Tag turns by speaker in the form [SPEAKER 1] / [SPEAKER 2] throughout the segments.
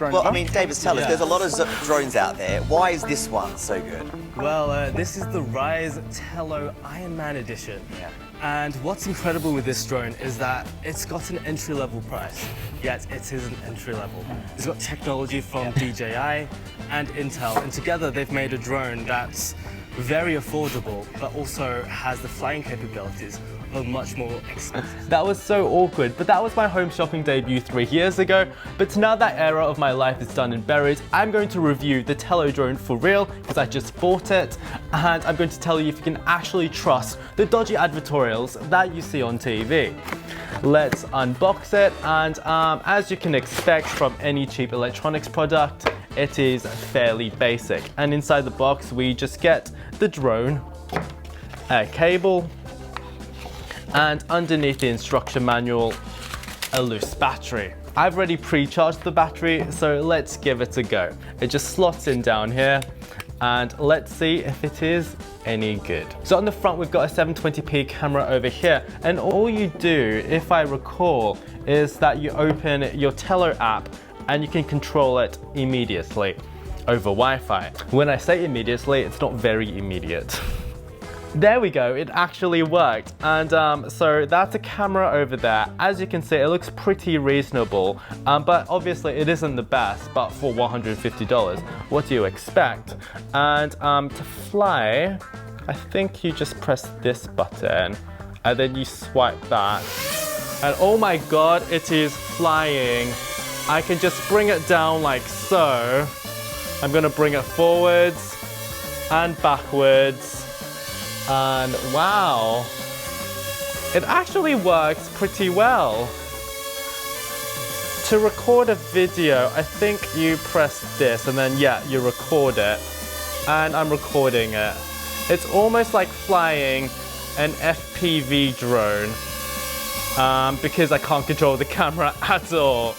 [SPEAKER 1] Well, I mean, David, tell us, there's a lot of drones out there. Why is this one so good?
[SPEAKER 2] Well, this is the Ryze Tello Iron Man edition.
[SPEAKER 1] Yeah.
[SPEAKER 2] And what's incredible with this drone is that it's got an entry-level price, yet it isn't entry-level. It's got technology from DJI and Intel, and together they've made a drone that's very affordable, but also has the flying capabilities of much more expensive.
[SPEAKER 3] That was so awkward, but that was my home shopping debut 3 years ago. But now that era of my life is done and buried, I'm going to review the Tello drone for real, because I just bought it, and I'm going to tell you if you can actually trust the dodgy advertorials that you see on TV. Let's unbox it, and as you can expect from any cheap electronics product, it is fairly basic. And inside the box, we just get the drone, a cable, and underneath the instruction manual, a loose battery. I've already pre-charged the battery, so let's give it a go. It just slots in down here, and let's see if it is any good. So on the front, we've got a 720p camera over here, and all you do, if I recall, is that you open your Tello app and you can control it immediately over Wi-Fi. When I say immediately, it's not very immediate. There we go, it actually worked. And so that's a camera over there. As you can see, it looks pretty reasonable, but obviously it isn't the best, but for $150, what do you expect? And to fly, I think you just press this button and then you swipe that. And oh my God, it is flying. I can just bring it down like so. I'm gonna bring it forwards and backwards. And wow, it actually works pretty well. To record a video, I think you press this and then yeah, you record it. And I'm recording it. It's almost like flying an FPV drone because I can't control the camera at all.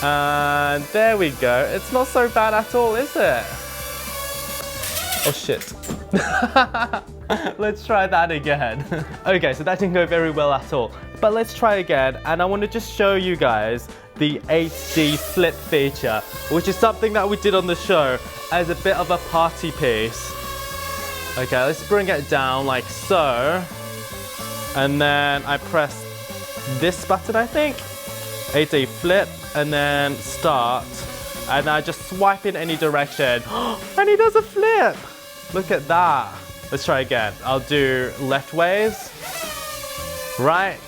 [SPEAKER 3] And there we go. It's not so bad at all, is it? Oh shit. Let's try that again. Okay, so that didn't go very well at all. But let's try again, and I want to just show you guys the HD flip feature, which is something that we did on the show as a bit of a party piece. Okay, let's bring it down like so. And then I press this button, I think. HD flip, and then start. And I just swipe in any direction. And he does a flip. Look at that. Let's try again. I'll do left ways, right.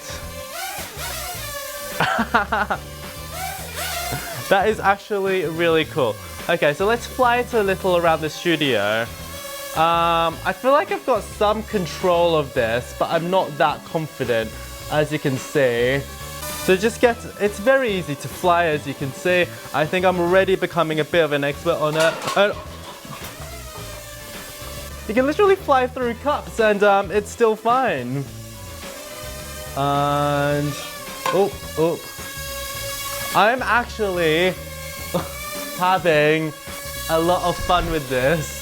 [SPEAKER 3] That is actually really cool. Okay, so let's fly it a little around the studio. I feel like I've got some control of this, but I'm not that confident, as you can see. So it's very easy to fly, as you can see. I think I'm already becoming a bit of an expert on it. And you can literally fly through cups and it's still fine. And, I'm actually having a lot of fun with this.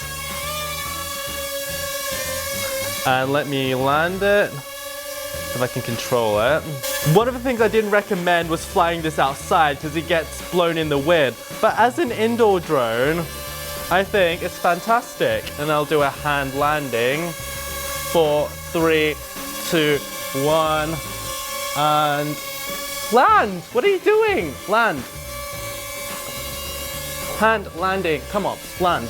[SPEAKER 3] And let me land it, if I can control it. One of the things I didn't recommend was flying this outside because it gets blown in the wind. But as an indoor drone, I think it's fantastic. And I'll do a hand landing. 4, 3, 2, 1, and land! What are you doing? Land. Hand landing, come on, land.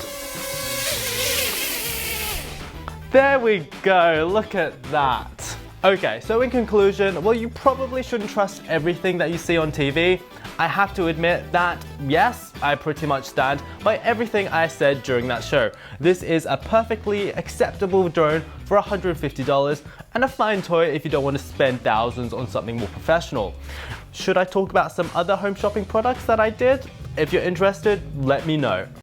[SPEAKER 3] There we go, look at that. Okay, so in conclusion, well, you probably shouldn't trust everything that you see on TV. I have to admit that, yes, I pretty much stand by everything I said during that show. This is a perfectly acceptable drone for $150 and a fine toy if you don't want to spend thousands on something more professional. Should I talk about some other home shopping products that I did? If you're interested, let me know.